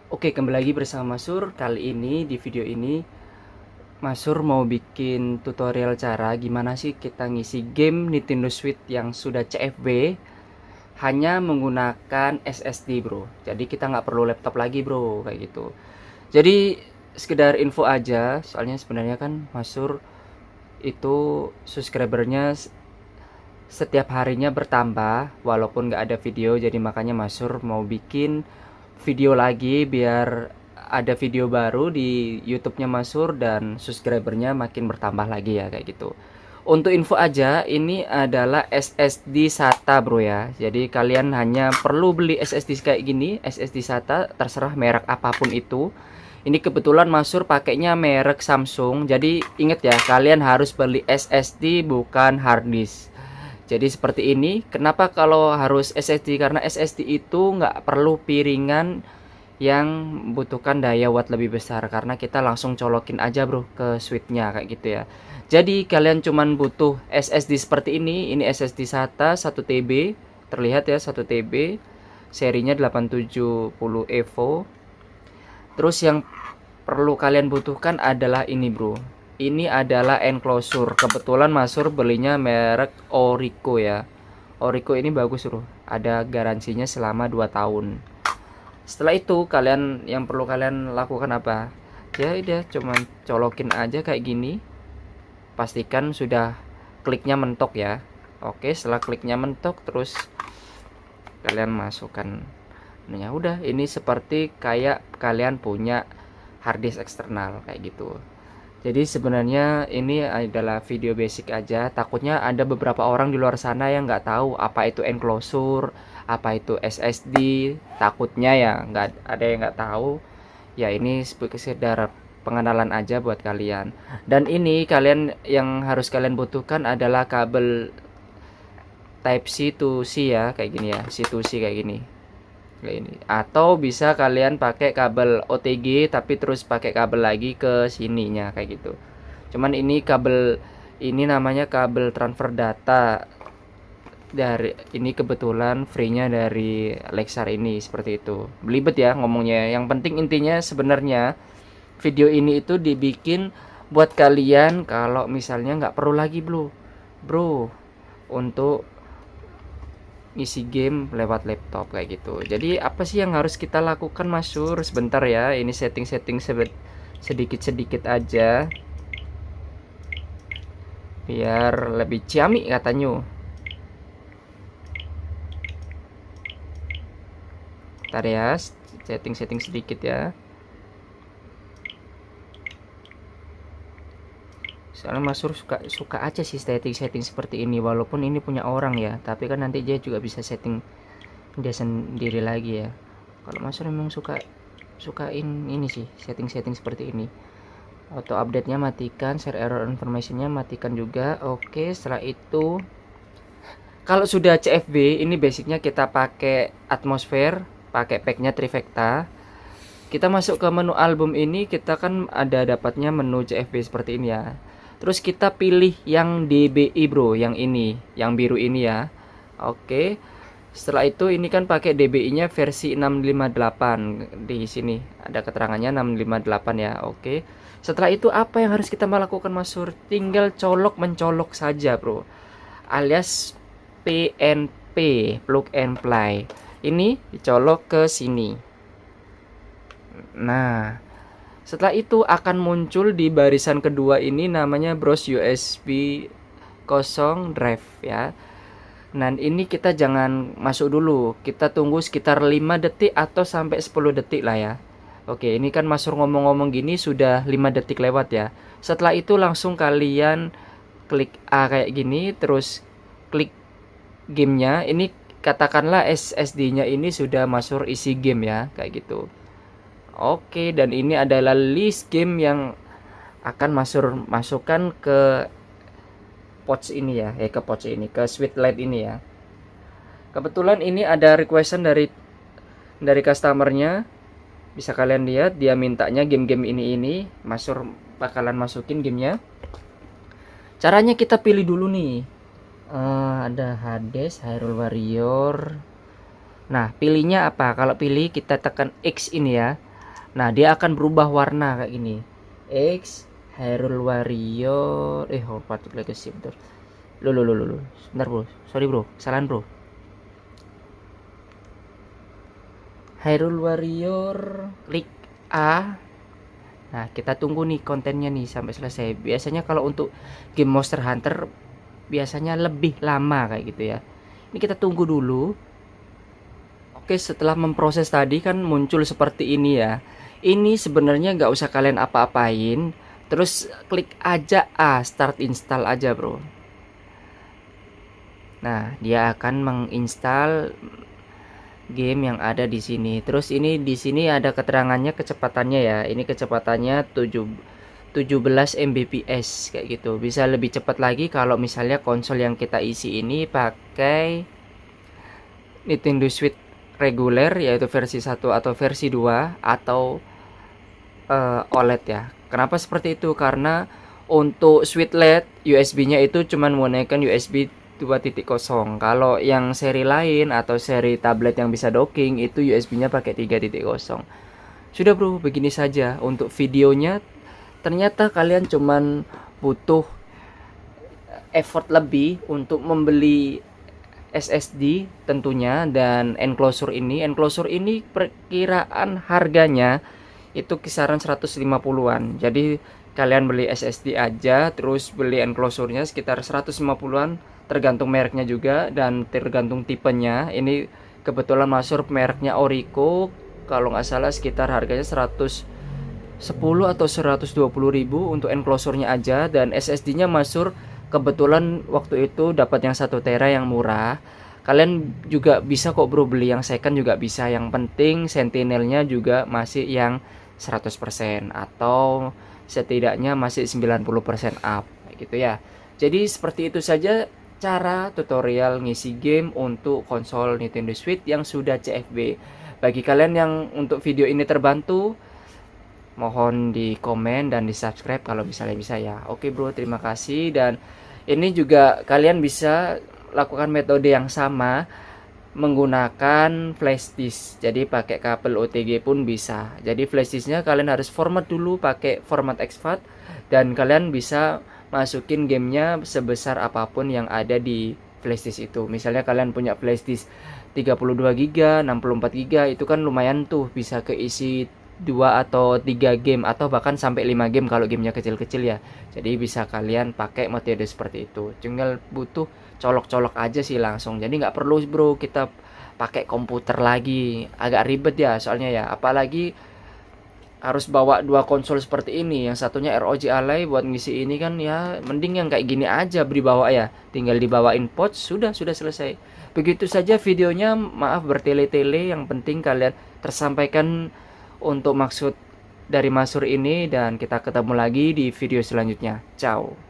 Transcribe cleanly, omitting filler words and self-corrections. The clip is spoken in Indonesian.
Oke, kembali lagi bersama Masur. Kali ini di video ini Masur mau bikin tutorial cara gimana sih kita ngisi game Nintendo Switch yang sudah CFB hanya menggunakan SSD, bro. Jadi kita nggak perlu laptop lagi, bro, kayak gitu. Jadi sekedar info aja, soalnya sebenarnya kan Masur itu subscribernya setiap harinya bertambah walaupun nggak ada video, jadi makanya Masur mau bikin video lagi biar ada video baru di YouTube-nya Masur dan subscribernya makin bertambah lagi ya, kayak gitu. Untuk info aja, ini adalah SSD SATA, bro ya. Jadi kalian hanya perlu beli SSD kayak gini, SSD SATA, terserah merek apapun itu. Ini kebetulan Masur pakainya merek Samsung. Jadi inget ya, kalian harus beli SSD bukan hard disk. Jadi seperti ini. Kenapa kalau harus SSD? Karena SSD itu nggak perlu piringan yang membutuhkan daya watt lebih besar, karena kita langsung colokin aja, bro, ke switchnya kayak gitu ya. Jadi kalian cuman butuh SSD seperti ini. Ini SSD SATA 1 TB, terlihat ya, 1 TB, serinya 870 Evo. Terus yang perlu kalian butuhkan adalah ini, bro. Ini adalah enclosure. Kebetulan Masur belinya merek Orico ya. Orico ini bagus, bro. Ada garansinya selama 2 tahun. Setelah itu kalian yang perlu kalian lakukan apa? Ya udah, cuman colokin aja kayak gini. Pastikan sudah kliknya mentok ya. Oke, setelah kliknya mentok terus kalian masukkan. Nah, ya udah, ini seperti kayak kalian punya harddisk eksternal kayak gitu. Jadi sebenarnya ini adalah video basic aja. Takutnya ada beberapa orang di luar sana yang nggak tahu apa itu enclosure, apa itu SSD. Takutnya ya nggak ada yang nggak tahu. Ya ini sekedar pengenalan aja buat kalian. Dan ini kalian yang harus kalian butuhkan adalah kabel Type C to C ya, kayak gini ya, C to C kayak gini. Kayak ini. Atau bisa kalian pakai kabel OTG tapi terus pakai kabel lagi ke sininya kayak gitu. Cuman ini kabel, ini namanya kabel transfer data, dari ini kebetulan free-nya dari Lexar ini, seperti itu. Belibet ya ngomongnya. Yang penting intinya sebenarnya video ini itu dibikin buat kalian kalau misalnya nggak perlu lagi, bro, untuk ngisi game lewat laptop kayak gitu. Jadi apa sih yang harus kita lakukan, Masur? Sebentar ya, ini setting-setting sedikit-sedikit aja biar lebih ciamik katanya. Ntar ya, setting-setting sedikit ya. Soalnya Masur suka aja sih setting-setting seperti ini, walaupun ini punya orang ya, tapi kan nanti dia juga bisa setting dia sendiri lagi ya. Kalau Masur memang sukain ini sih, setting-setting seperti ini. Auto update nya matikan, share error informationnya matikan juga. Oke, setelah itu kalau sudah CFB, ini basicnya kita pakai atmosfer, pakai packnya Trifecta. Kita masuk ke menu album ini, kita kan ada dapatnya menu CFB seperti ini ya. Terus kita pilih yang DBI, bro, yang ini, yang biru ini ya. Oke. Setelah itu ini kan pakai DBI-nya versi 658. Di sini ada keterangannya 658 ya. Oke. Setelah itu apa yang harus kita lakukan, Masur? Tinggal mencolok saja, bro. Alias PNP, plug and play. Ini dicolok ke sini. Nah, setelah itu akan muncul di barisan kedua ini namanya browse USB 0 drive ya. Nah, ini kita jangan masuk dulu. Kita tunggu sekitar 5 detik atau sampai 10 detik lah ya. Oke, ini kan Masur ngomong-ngomong gini sudah 5 detik lewat ya. Setelah itu langsung kalian klik A kayak gini, terus klik gamenya. Ini katakanlah SSD-nya ini sudah Masur isi game ya, kayak gitu. Oke, dan ini adalah list game yang akan masukkan ke pouch ini ya, ke pouch ini, ke Switch Lite ini ya. Kebetulan ini ada requestan dari customernya. Bisa kalian lihat dia mintanya game-game ini. Masur bakalan masukin gamenya. Caranya kita pilih dulu nih. Ada Hades, Hyrule Warrior. Nah, pilihnya apa? Kalau pilih kita tekan X ini ya. Nah, dia akan berubah warna kayak gini. X Hyrule Warrior Path of Legacy, bentar. Lo. Sebentar, Bro. Sorry, Bro. Kesalahan, Bro. Hyrule Warrior, klik A. Nah, kita tunggu nih kontennya nih sampai selesai. Biasanya kalau untuk game Monster Hunter biasanya lebih lama kayak gitu ya. Ini kita tunggu dulu. Oke, setelah memproses tadi kan muncul seperti ini ya. Ini sebenarnya nggak usah kalian apa-apain. Terus klik aja A, start install aja, Bro. Nah, dia akan menginstal game yang ada di sini. Terus ini di sini ada keterangannya kecepatannya ya. Ini kecepatannya 17 Mbps kayak gitu. Bisa lebih cepat lagi kalau misalnya konsol yang kita isi ini pakai Nintendo Switch reguler, yaitu versi 1 atau versi 2 atau OLED ya. Kenapa seperti itu? Karena untuk Switch LED USB-nya itu cuman menggunakan USB 2.0. Kalau yang seri lain atau seri tablet yang bisa docking itu USB-nya pakai 3.0. Sudah, Bro, begini saja untuk videonya. Ternyata kalian cuman butuh effort lebih untuk membeli SSD tentunya, dan enclosure ini perkiraan harganya itu kisaran 150-an. Jadi kalian beli SSD aja terus beli enclosure-nya sekitar 150-an, tergantung mereknya juga dan tergantung tipenya. Ini kebetulan masuk mereknya Orico, kalau nggak salah sekitar harganya 110 atau 120 ribu untuk enclosure-nya aja, dan SSD-nya masuk kebetulan waktu itu dapat yang 1 tera yang murah. Kalian juga bisa kok, Bro, beli yang second juga bisa. Yang penting Sentinel-nya juga masih yang 100% atau setidaknya masih 90% up gitu ya. Jadi seperti itu saja cara tutorial ngisi game untuk konsol Nintendo Switch yang sudah CFB. Bagi kalian yang untuk video ini terbantu, mohon di komen dan di subscribe kalau misalnya bisa ya. Oke, Bro, terima kasih. Dan ini juga kalian bisa lakukan metode yang sama menggunakan flash disk. Jadi pakai kabel OTG pun bisa. Jadi flash disknya kalian harus format dulu pakai format exFAT, dan kalian bisa masukin gamenya sebesar apapun yang ada di flash disk itu. Misalnya kalian punya flash disk 32 GB, 64 GB, itu kan lumayan tuh, bisa keisi 2 atau 3 game atau bahkan sampai 5 game kalau gamenya kecil-kecil ya. Jadi bisa kalian pakai metode seperti itu. Tinggal butuh colok-colok aja sih langsung. Jadi nggak perlu, Bro, kita pakai komputer lagi. Agak ribet ya soalnya ya. Apalagi harus bawa 2 konsol seperti ini. Yang satunya ROG Ally buat ngisi ini kan ya, mending yang kayak gini aja dibawa ya. Tinggal dibawain pouch, sudah selesai. Begitu saja videonya. Maaf bertele-tele, yang penting kalian tersampaikan untuk maksud dari Masur ini, dan kita ketemu lagi di video selanjutnya. Ciao.